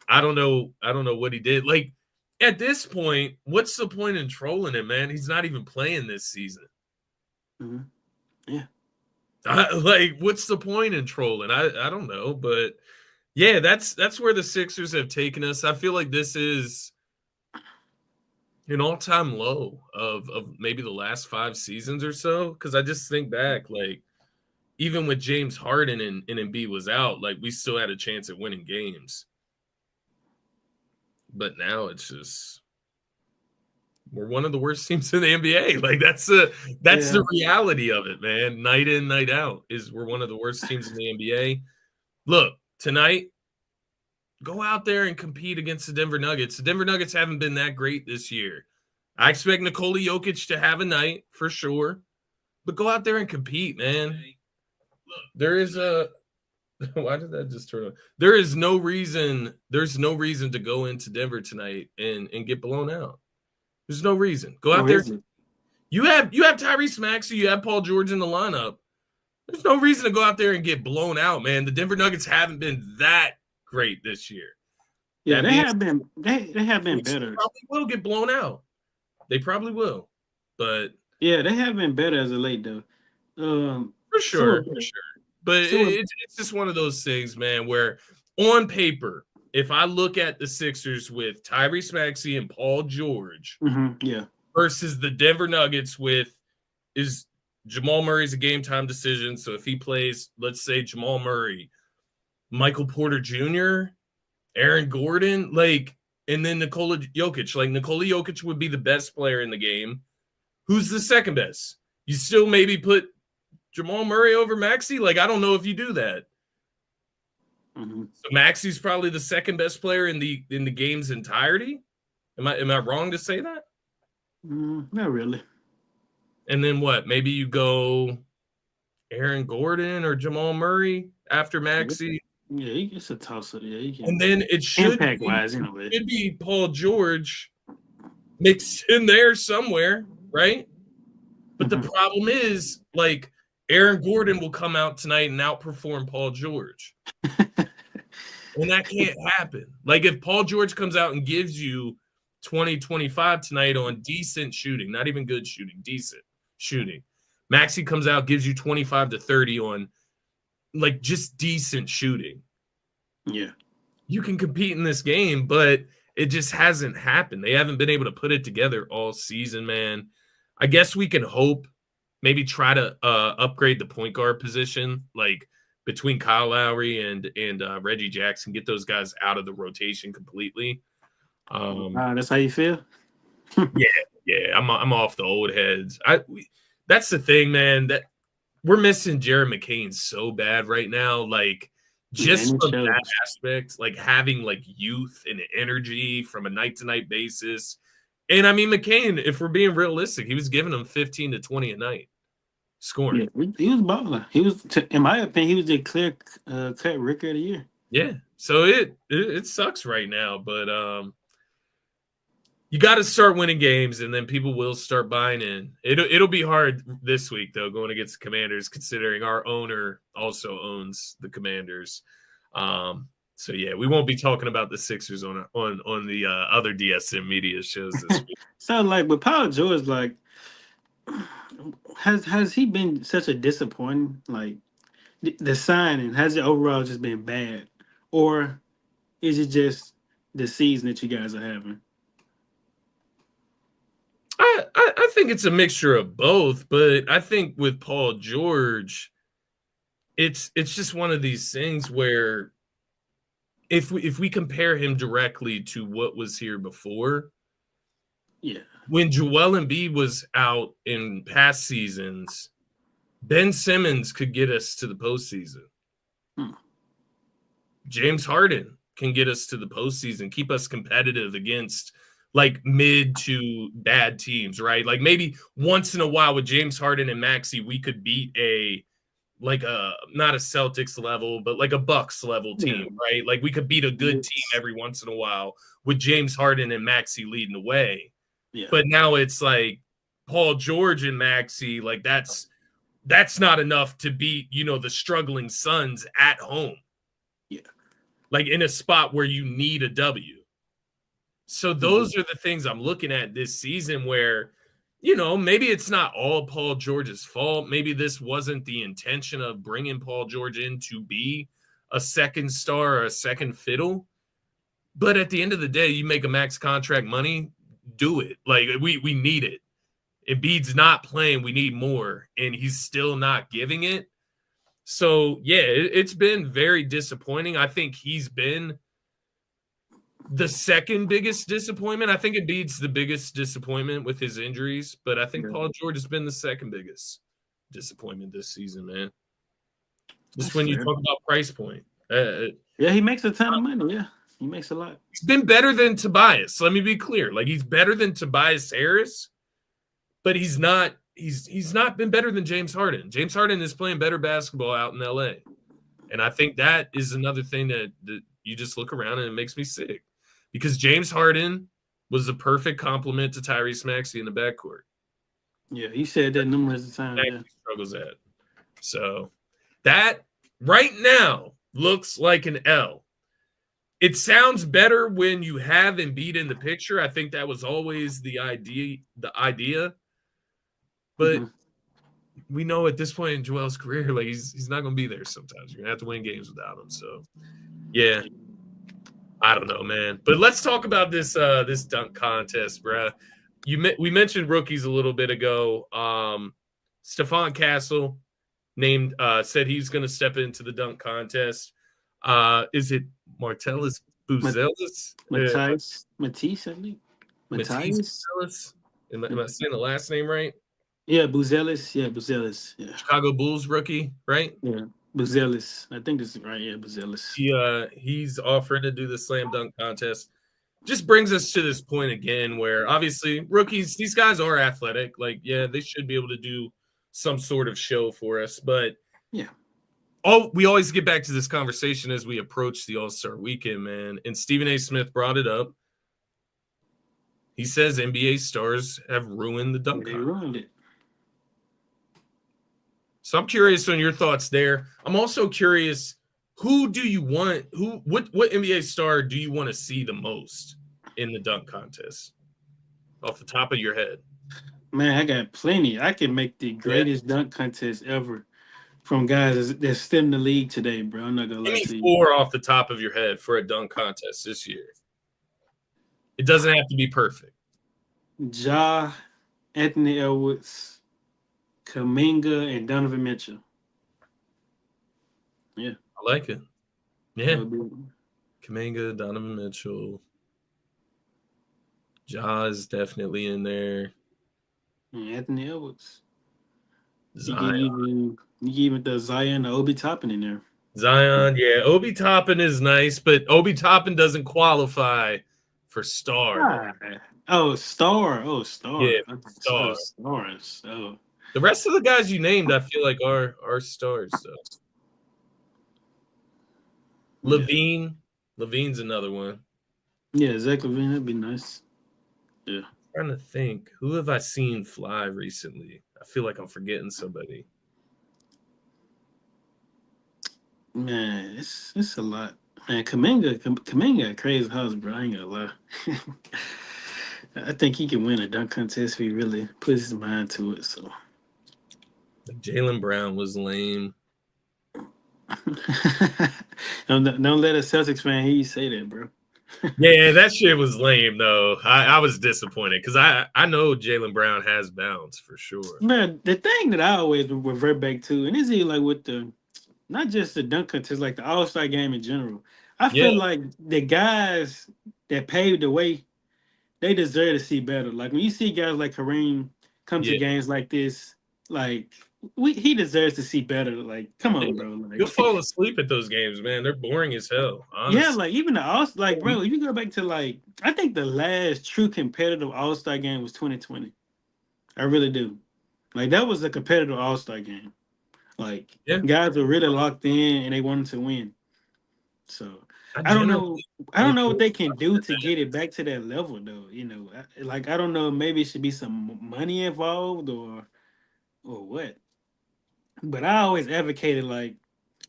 I don't know. I don't know what he did. Like at this point, what's the point in trolling him, man? He's not even playing this season. Mhm. Yeah, Like, what's the point in trolling? I don't know, but yeah, that's where the Sixers have taken us. I feel like this is an all-time low of maybe the last 5 seasons or so. Because I just think back, like even with James Harden and Embiid was out, like we still had a chance at winning games. But now it's just we're one of the worst teams in the NBA. Like that's yeah, the reality of it, man. Night in, night out is we're one of the worst teams in the NBA. Look, tonight, go out there and compete against the Denver Nuggets. The Denver Nuggets haven't been that great this year. I expect Nikola Jokic to have a night for sure, but go out there and compete, man. Look, there is a why did that just turn on? There is no reason. There's no reason to go into Denver tonight and get blown out. There's no reason. Go out or there. is it? You have Tyrese Maxey. You have Paul George in the lineup. There's no reason to go out there and get blown out, man. The Denver Nuggets haven't been that great this year. Yeah, That they means have been. They have been they better. probably will get blown out. They probably will, but Yeah, they have been better as of late, though. for Some sure, of for sure. But some of it's just one of those things, man, where on paper, if I look at the Sixers with Tyrese Maxey and Paul George Yeah. versus the Denver Nuggets with is Jamal Murray's a game time decision. So if he plays, let's say Jamal Murray, Michael Porter Jr., Aaron Gordon, and then Nikola Jokic. Like Nikola Jokic would be the best player in the game. Who's the second best? You still maybe put Jamal Murray over Maxey? Like, I don't know if you do that. So Maxey's probably the second best player in the game's entirety. Am I wrong to say that? Not really. And then what? Maybe you go Aaron Gordon or Jamal Murray after Maxey. Yeah, it's a toss-up. Yeah, and then it should impact-wise, anyway. It should be Paul George mixed in there somewhere, right? But the problem is, like, Aaron Gordon will come out tonight and outperform Paul George. And that can't happen. Like, if Paul George comes out and gives you 20-25 tonight on decent shooting, not even good shooting, decent shooting. Maxey comes out, gives you 25 to 30 on, like, just decent shooting. Yeah. You can compete in this game, but it just hasn't happened. They haven't been able to put it together all season, man. I guess we can hope, maybe try to upgrade the point guard position, like between Kyle Lowry and Reggie Jackson, get those guys out of the rotation completely. That's how you feel? Yeah. I'm off the old heads. That's the thing, man. That we're missing Jared McCain so bad right now. Like, just from that aspect, like having like youth and energy from a night-to-night basis. And I mean, McCain, if we're being realistic, he was giving them 15 to 20 a night scoring. Yeah, he was balling. He was, in my opinion, he was the clear cut rookie of the year. Yeah, so it sucks right now, but you got to start winning games, and then people will start buying in. It'll be hard this week though, going against the Commanders, considering our owner also owns the Commanders. So yeah, we won't be talking about the Sixers on the other DSM Media shows this week. So like with Paul George, like has he been such a disappointing? Like the signing, has it overall just been bad, or is it just the season that you guys are having? I think it's a mixture of both, but I think with Paul George, it's just one of these things where if we compare him directly to what was here before, yeah, when Joel Embiid was out in past seasons, Ben Simmons could get us to the postseason. James Harden can get us to the postseason, keep us competitive against like mid to bad teams, right? Like maybe once in a while with James Harden and Maxey, we could beat not a Celtics level, but like a Bucks level team, right? Like we could beat a good team every once in a while with James Harden and Maxey leading the way. Yeah. But now it's like Paul George and Maxey, like that's not enough to beat, the struggling Suns at home. Yeah. Like in a spot where you need a W. So those are the things I'm looking at this season where, maybe it's not all Paul George's fault. Maybe this wasn't the intention of bringing Paul George in to be a second star or a second fiddle. But at the end of the day, you make a max contract money, do it. Like we need it. Embiid's not playing. We need more. And he's still not giving it. So, yeah, it's been very disappointing. I think he's been the second biggest disappointment. I think Embiid's the biggest disappointment with his injuries, but I think Paul George has been the second biggest disappointment this season, man. Just when you talk about price point. Yeah, he makes a ton of money. Yeah, he makes a lot. He's been better than Tobias. Let me be clear. Like, he's better than Tobias Harris, but he's not been better than James Harden. James Harden is playing better basketball out in LA. And I think that is another thing that you just look around and it makes me sick. Because James Harden was the perfect complement to Tyrese Maxey in the backcourt. Yeah, he said that numerous times. Yeah. Struggles at. So that right now looks like an L. It sounds better when you have Embiid in the picture. I think that was always the idea. But we know at this point in Joel's career, like he's not going to be there sometimes. You're going to have to win games without him. So, yeah. I don't know, man. But let's talk about this dunk contest, bruh. We mentioned rookies a little bit ago. Stephon Castle named said he's going to step into the dunk contest. Is it Martellus Ma- Buzelis? Matisse, I think. Matisse Matthias? Buzelis? Am I saying the last name right? Yeah, Buzelis. Yeah, Buzelis. Yeah. Chicago Bulls rookie, right? Yeah. Buzelis. I think this is right. Yeah, Buzelis. He's offering to do the slam dunk contest. Just brings us to this point again where obviously rookies, these guys are athletic. Like, yeah, they should be able to do some sort of show for us. But Yeah. we always get back to this conversation as we approach the All-Star weekend, man. And Stephen A. Smith brought it up. He says NBA stars have ruined the dunk They contest. ruined it. So I'm curious on your thoughts there. I'm also curious, who do you want? What NBA star do you want to see the most in the dunk contest? Off the top of your head. Man, I got plenty. I can make the greatest dunk contest ever from guys that's still in the league today, bro. I'm not gonna Give lie me to you. 4 off the top of your head for a dunk contest this year. It doesn't have to be perfect. Ja, Anthony Edwards, Kaminga, and Donovan Mitchell. Yeah. I like it. that Yeah. would be- Kaminga, Donovan Mitchell. Ja's definitely in there. yeah, Anthony Edwards. Zion. You can even the Zion or Obi Toppin in there. Zion, yeah. Obi Toppin is nice, but Obi Toppin doesn't qualify for star. Oh, Star. Oh, Star. Yeah, Oh, star. Stars. Oh. The rest of the guys you named, I feel like are stars. So. Levine. Levine's another one. Yeah, Zach LaVine, that'd be nice. Yeah. I'm trying to think. Who have I seen fly recently? I feel like I'm forgetting somebody. Man, it's a lot. Man, Kaminga, crazy house, bro. I ain't gonna lie. I think he can win a dunk contest if he really puts his mind to it. So Like Jaylen Brown was lame. don't let a Celtics fan hear you say that, bro. Yeah, that shit was lame though. I was disappointed because I know Jaylen Brown has bounce for sure. Man, the thing that I always revert back to, and it's even like with the not just the dunk contest, like the All-Star game in general. I Yeah, feel like the guys that paved the way, they deserve to see better. Like when you see guys like Kareem come to yeah. games like this, like he deserves to see better. Like, come on, bro. You'll Like, fall asleep at those games, man. They're boring as hell. Honestly. yeah, like even the All like, bro, if you go back to like, I think the last true competitive All-Star game was 2020. I really do. Like that was a competitive All-Star game. Like Yeah. guys were really locked in and they wanted to win. So I don't know. generally I don't know look what they can do to get it back to that level, though. You know, like I don't know. Maybe it should be some money involved or what. But I always advocated like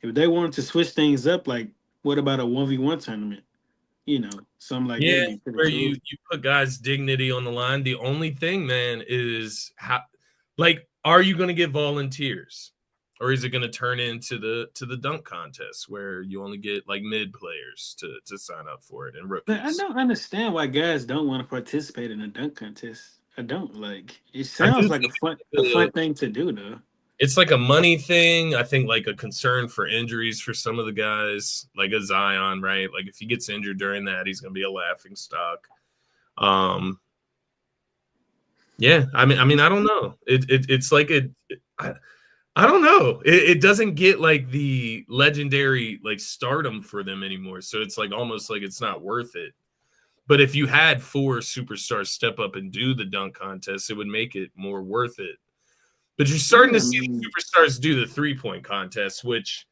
if they wanted to switch things up, like what about a 1v1 tournament? You know, something like that Yeah, would be pretty where cool. you put guys' dignity on the line. The only thing, man, is how, like, are you going to get volunteers, or is it going to turn into the dunk contest where you only get like mid players to sign up for it and But I rookies? don't understand why guys don't want to participate in a dunk contest. I don't like. It I do sounds like think a fun thing to do though. it's like a money thing. I think like a concern for injuries for some of the guys, like a Zion, right? Like if he gets injured during that, he's going to be a laughing stock. Yeah, I mean, I don't know. It's like I don't know. It doesn't get like the legendary like stardom for them anymore. So it's like almost like it's not worth it. But if you had 4 superstars step up and do the dunk contest, it would make it more worth it. But you're starting to Yeah, I see mean, the superstars do the 3-point contest, which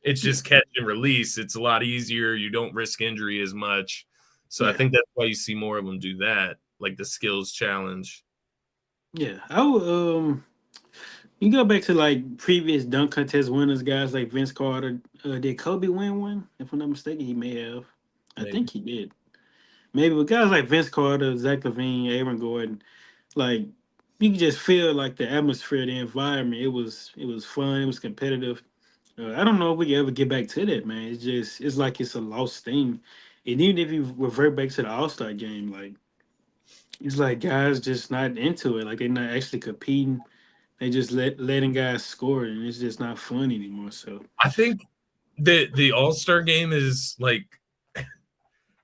it's just catch and release. It's a lot easier. You don't risk injury as much. So I yeah. think that's why you see more of them do that, like the skills challenge. Yeah, I would. You go back to like previous dunk contest winners, guys like Vince Carter. Did Kobe win one? If I'm not mistaken, he may have. I Maybe. think he did. Maybe with guys like Vince Carter, Zach LaVine, Aaron Gordon, like you can just feel like the atmosphere, the environment. It was fun. It was competitive. I don't know if we can ever get back to that, man. It's like it's a lost thing. And even if you revert back to the All-Star game, like it's like guys just not into it. Like they're not actually competing. They just letting guys score, and it's just not fun anymore. So I think the All-Star game is like,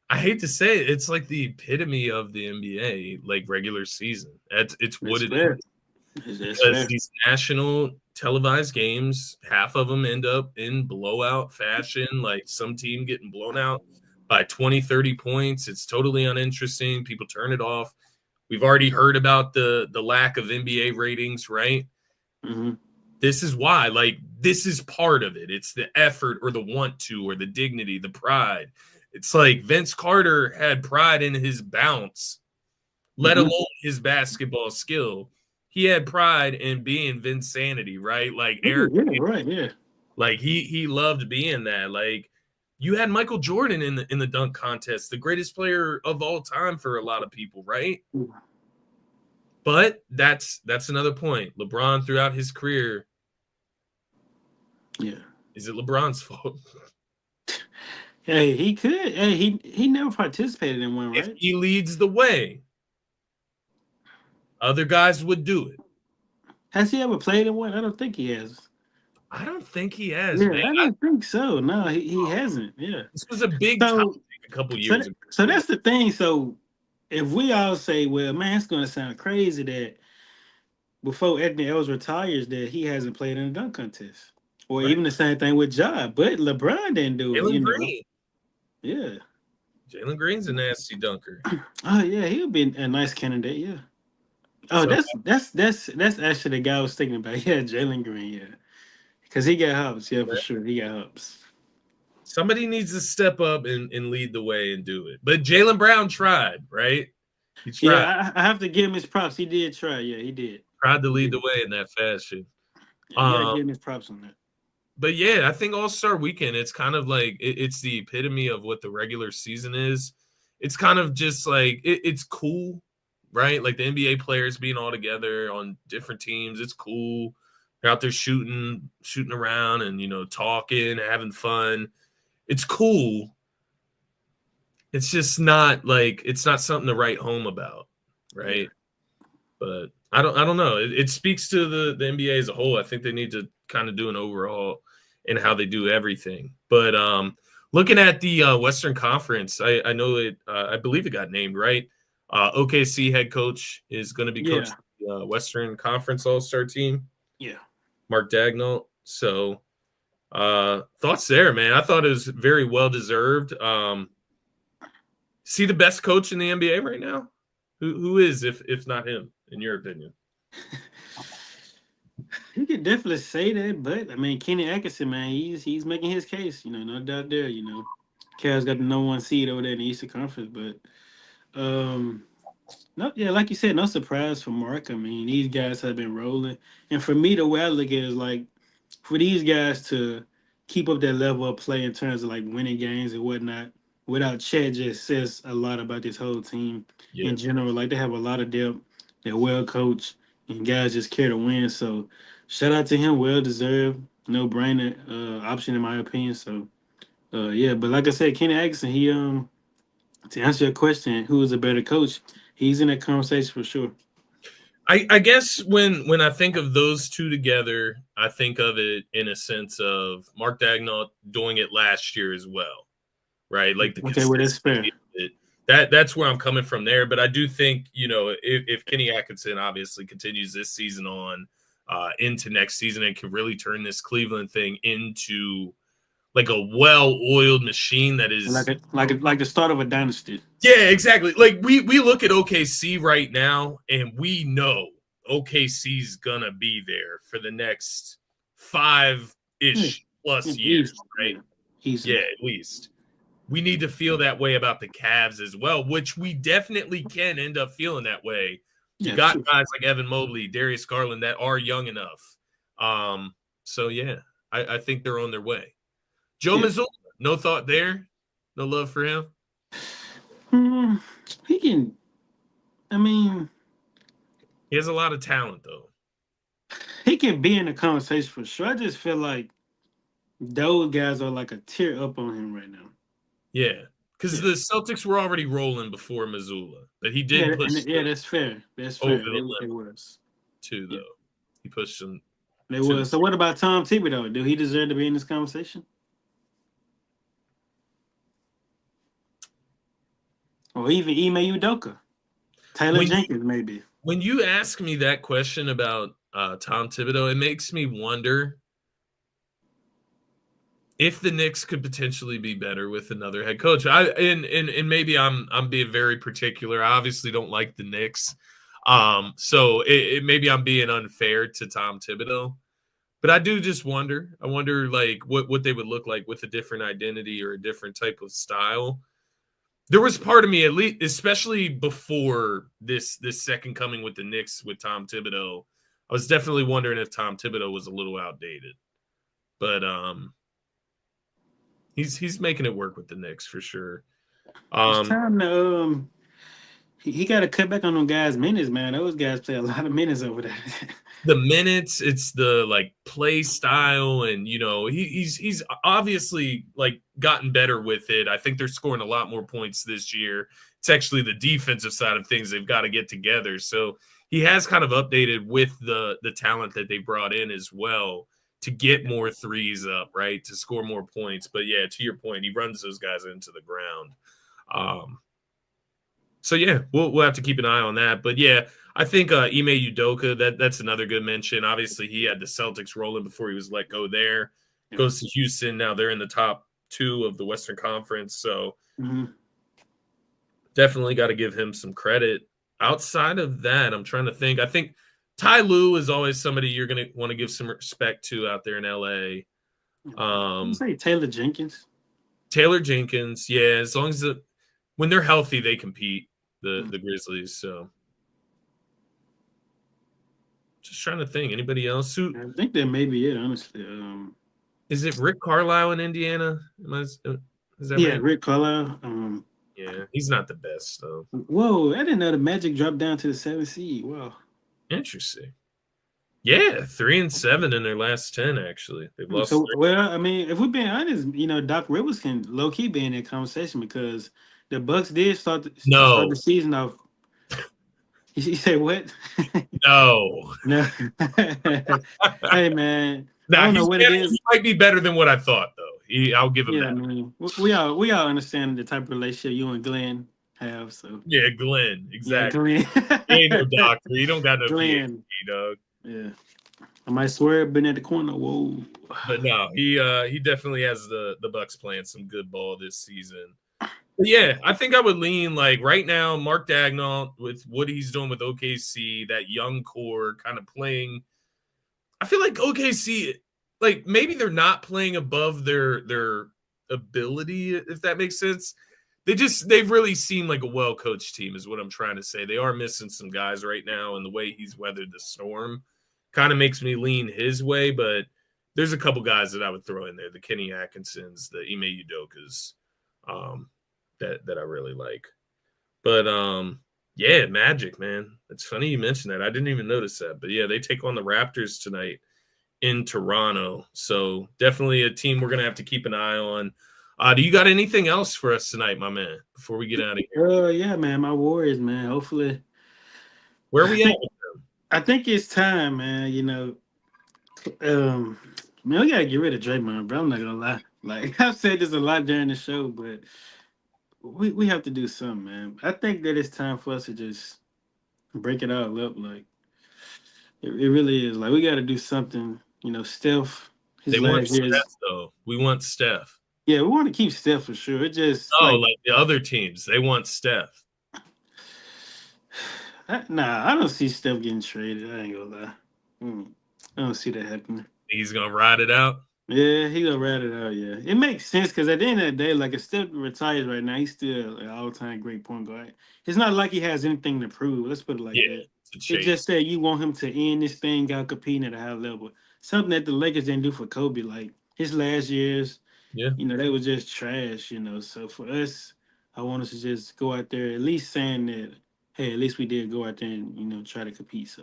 I hate to say it, it's like the epitome of the NBA, like regular season. It's what that's it fair. is. That's Because fair. these national televised games, half of them end up in blowout fashion, like some team getting blown out by 20, 30 points. It's totally uninteresting. People turn it off. We've already heard about the lack of NBA ratings, right? Hmm. This is why, like, this is part of it. It's the effort or the want to or the dignity, the pride. It's like Vince Carter had pride in his bounce, let Hmm. alone his basketball skill. He had pride in being Vince Sanity, right? Like Yeah, Eric, yeah, right, yeah. like he loved being that. Like you had Michael Jordan in the dunk contest, the greatest player of all time for a lot of people, right? But that's another point. LeBron throughout his career, Yeah. is it LeBron's fault? Hey, he could. Hey, he never participated in one, If right? he leads the way, other guys would do it. Has he ever played in one? I don't think he has. I don't think he has, Yeah, man. I don't think so. No, he hasn't. Yeah. This was a big topic So a couple so years that, ago. so that's the thing. So if we all say, well, man, it's gonna sound crazy that before Anthony Edwards retires, that he hasn't played in a dunk contest, or Right? even the same thing with Ja, but LeBron didn't do it. Jalen You know. Green. Yeah. Jalen Green's a nasty dunker. Oh yeah, he would be a nice candidate. Yeah. Oh, So that's actually the guy I was thinking about. Yeah, Jalen Green. Yeah, because he got hops. Yeah, for sure, he got hops. somebody needs to step up and lead the way and do it. But Jalen Brown tried, right? He tried. Yeah, I have to give him his props. He did try. Yeah, he did. Tried to He lead the did. way in that fashion. Yeah, you gotta Um, give him his props on that. but yeah, I think All Star Weekend. It's kind of like it's the epitome of what the regular season is. It's kind of just like it's cool, right? Like the NBA players being all together on different teams. It's cool. They're out there shooting around, and talking, having fun. It's cool. It's just not like it's not something to write home about, Yeah. right? But I don't know. It speaks to the NBA as a whole. I think they need to kind of do an overhaul in how they do everything. But looking at the Western Conference, I know it. I believe it got named right. OKC head coach is going to be Yeah. coaching the Western Conference All Star team, Yeah. Mark Dagnall. So thoughts there, man. I thought it was very well deserved. See the best coach in the NBA right now? Who is if not him, in your opinion? You could definitely say that, but I mean, Kenny Atkinson, man, he's making his case. No doubt there. Cavs got the number one seed over there in the Eastern Conference, but no, yeah, like you said, no surprise for Mark. I mean, these guys have been rolling, and for me, the way I look at it is like for these guys to keep up their level of play in terms of like winning games and whatnot, without Chet, just says a lot about this whole team Yeah. in general. Like they have a lot of depth, they're well coached, and guys just care to win. So shout out to him, well deserved, no brainer option in my opinion. So yeah, but like I said, Kenny Atkinson, he to answer your question, who is a better coach? He's in that conversation for sure. I guess when I think of those two together, I think of it in a sense of Mark Dagnall doing it last year as well, right? Like the Okay, well that's fair. consistency of it. That's where I'm coming from there. But I do think if Kenny Atkinson obviously continues this season on into next season and can really turn this Cleveland thing into like a well-oiled machine that Like is. a like the start of a dynasty. Yeah, exactly. Like we look at OKC right now, and we know OKC's gonna be there for the next Yeah, 5-ish plus years, easily. right? Yeah, Yeah, easily. at least. We need to feel that way about the Cavs as well, which we definitely can end up feeling that way. You Yeah, got sure. guys like Evan Mobley, Darius Garland that are young enough. So yeah, I think they're on their way. Joe Yeah. Mazzulla, no thought there, no love for him. Hmm, he can. I mean, He has a lot of talent though. he can be in the conversation for sure. I just feel like those guys are like a tier up on him right now. Yeah. because Yeah, the Celtics were already rolling before Missoula, but he yeah, did push and yeah, them that's fair. That's over fair. the They limit was. too, Yeah, though. He pushed them they to the. was. So what about Tom Thibodeau? Do he deserve to be in this conversation? Or even Ime Udoka, Taylor When Jenkins, maybe. when you ask me that question about Tom Thibodeau, it makes me wonder if the Knicks could potentially be better with another head coach. And maybe I'm being very particular. I obviously don't like the Knicks. So maybe I'm being unfair to Tom Thibodeau. But I do just wonder. I wonder like what they would look like with a different identity or a different type of style. There was part of me, at least, especially before this second coming with the Knicks with Tom Thibodeau, I was definitely wondering if Tom Thibodeau was a little outdated. But he's making it work with the Knicks for sure. It's Um, time to he got to cut back on them guys' minutes, man. Those guys play a lot of minutes over there. the minutes, it's the like play style, and he's obviously like gotten better with it. I think they're scoring a lot more points this year. It's actually the defensive side of things they've got to get together. So he has kind of updated with the talent that they brought in as well to get more threes up, right? To score more points. But yeah, to your point, he runs those guys into the ground. Um, so yeah, we'll have to keep an eye on that. But yeah, I think Ime Udoka, that's another good mention. Obviously, he had the Celtics rolling before he was let go there. Yeah. Goes to Houston. Now they're in the top two of the Western Conference. So Mhm. definitely got to give him some credit. Outside of that, I'm trying to think. I think Ty Lue is always somebody you're going to want to give some respect to out there in LA. You Um, say Taylor Jenkins? Taylor Jenkins, yeah, as long as when they're healthy, they compete, Mm. the Grizzlies. So just trying to think. Anybody else? Who I think that may be it, honestly. is it? Rick Carlisle in Indiana? Is that Yeah, right? Rick Carlisle. Yeah, he's not the best though. Whoa, I didn't know the Magic dropped down to the 7th seed. Wow. Interesting. Yeah, 3-7 in their last 10. Actually, they've lost So, well, I mean, if we're being honest, Doc Rivers can low key be in that conversation because the Bucks did start the no, season off. You say what? no. No. Hey, man, I Now don't know what it he is. might be better than what I thought though. I'll give him Yeah, I that. mean, we all understand the type of relationship you and Glenn have. So, Yeah, Glenn, yeah, exactly. Glenn. He ain't no doctor. He don't got no Glenn. PhD, dog. Yeah. I might swear I've been at the corner. Whoa. But no, he definitely has the Bucks playing some good ball this season. But yeah, I think I would lean like right now, Mark Dagnall with what he's doing with OKC, that young core kind of playing. I feel like OKC, like maybe they're not playing above their ability, if that makes sense. They've really seemed like a well coached team, is what I'm trying to say. They are missing some guys right now, and the way he's weathered the storm kind of makes me lean his way. But there's a couple guys that I would throw in there: the Kenny Atkinsons, the Ime Udokas, um, that I really like. But yeah, Magic, man. It's funny you mentioned that. I didn't even notice that. But yeah, they take on the Raptors tonight in Toronto. So definitely a team we're gonna have to keep an eye on. Do you got anything else for us tonight, my man? Before we get out of here, Yeah, man, my Warriors, man. Hopefully, where are I we at? think I think it's time, man. Um, man, we gotta get rid of Draymond, bro. I'm not gonna lie. Like I've said this a lot during the show, but we have to do something, man. I think that it's time for us to just break it all up. Like it really is. Like we got to do something. Steph, his They want last years. Steph though. We want Steph. Yeah, we want to keep Steph for sure. It just Oh, like like the other teams, they want Steph. nah, I don't see Steph getting traded. I ain't gonna lie. I don't see that happening. He's gonna ride it out. Yeah, he gonna rat it out. Yeah, it makes sense because at the end of the day, like if Steph retires right now, he's still an all-time great point guard. It's not like he has anything to prove. Let's put it like Yeah, that. to It's chase. just that you want him to end this thing out competing at a high level. Something that the Lakers didn't do for Kobe. Like his last years, Yeah, they were just trash. So for us, I want us to just go out there at least saying that, hey, at least we did go out there and try to compete. So,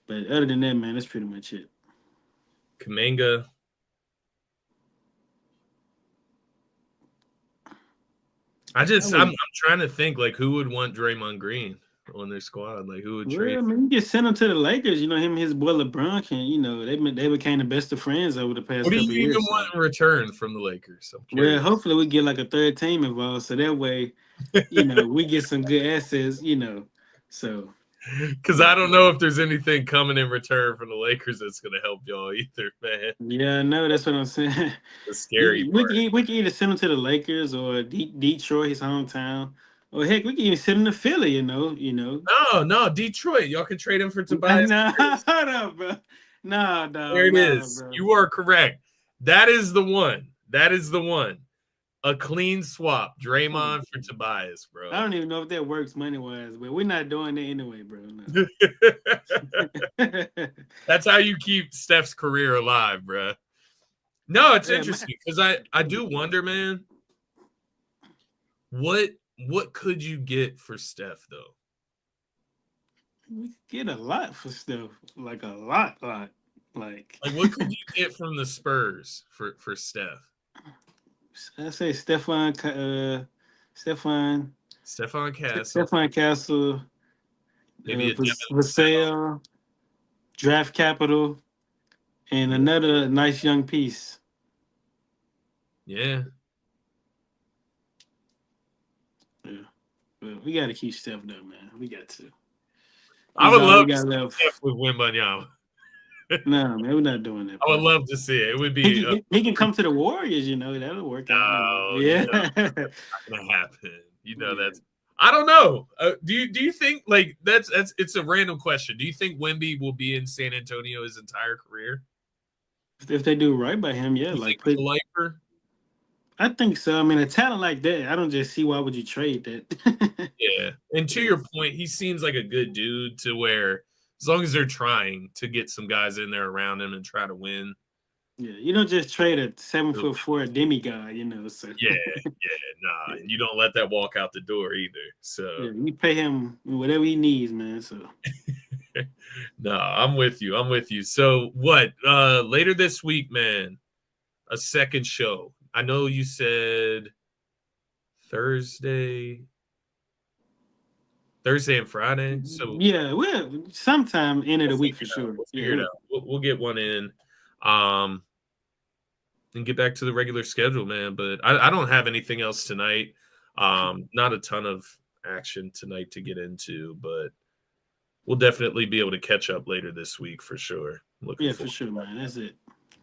but other than that, man, that's pretty much it. Kaminga. I'm trying to think like who would want Draymond Green on their squad, like who would trade. Well, I mean, you just send him to the Lakers. You know, him and his boy LeBron can. You know, they became the best of friends over the past What do couple of you even years. So, want in return from the Lakers? I'm well, curious. hopefully we get like a third team involved, so that way, you know, we get some good assets. You know, so Because I don't know if there's anything coming in return from the Lakers that's going to help y'all either, man. yeah, no, that's what I'm saying. The scary part. We can either send him to the Lakers or Detroit, his hometown, or heck, we can even send him to Philly. You know. No, Detroit. Y'all can trade him for Tobias. Nah, hold up, bro. There it Nah, is. bro. You are correct. That is the one. That is the one. A clean swap. Draymond for Tobias, bro. I don't even know if that works money wise, but we're not doing that anyway, bro. No. That's how you keep Steph's career alive, bro. No, it's Yeah, interesting because I do wonder, man. What could you get for Steph though? we get a lot for stuff, like a lot. Like What could you get from the Spurs for Steph? I say Stefan, Stefan, Stephon Castle, Stefan Castle, maybe a Devin Vassell. Vassell, draft capital, and another nice young piece. Yeah. Yeah, but we got to keep Steph though, man. We got to. I would love to see left. Steph with Wembanyama. No, man, we're not doing that. I would love to see it. It would be he can come to the Warriors, you know, that'll work out. no, Yeah. not gonna happen. You know that's. I don't know. Do you think like that's it's a random question? Do you think Wemby will be in San Antonio his entire career? If they do right by him, yeah, like put. Lifer? I think so. I mean, a talent like that, I don't just see why would you trade that. Yeah, and to your point, he seems like a good dude. To where as long as they're trying to get some guys in there around him and try to win. Yeah, you don't just trade a 7'4" demigod, you know. So Yeah, nah, and you don't let that walk out the door either. So yeah, you pay him whatever he needs, man. So no, I'm with you. I'm with you. So what? Later this week, man, a second show. I know you said Thursday and Friday. So yeah, well, sometime end of the week for sure. We'll figure it out. We'll get one in. And get back to the regular schedule, man. But I don't have anything else tonight. Not a ton of action tonight to get into, but we'll definitely be able to catch up later this week for sure. For sure, man. That's it.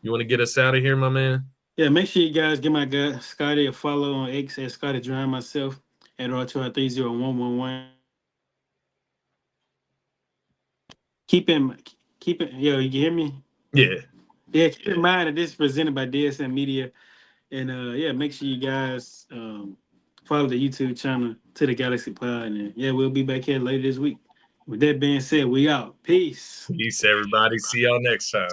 You want to get us out of here, my man? Yeah, make sure you guys give my guy Scotty a follow on X at Scotty Drown, myself at R2R30111. Keep it. Yo, you can hear me? Yeah. Yeah, keep in mind that this is presented by DSM Media. And yeah, make sure you guys follow the YouTube channel To The Galaxy Pod. And yeah, we'll be back here later this week. With that being said, we out. Peace. Peace, everybody. See y'all next time.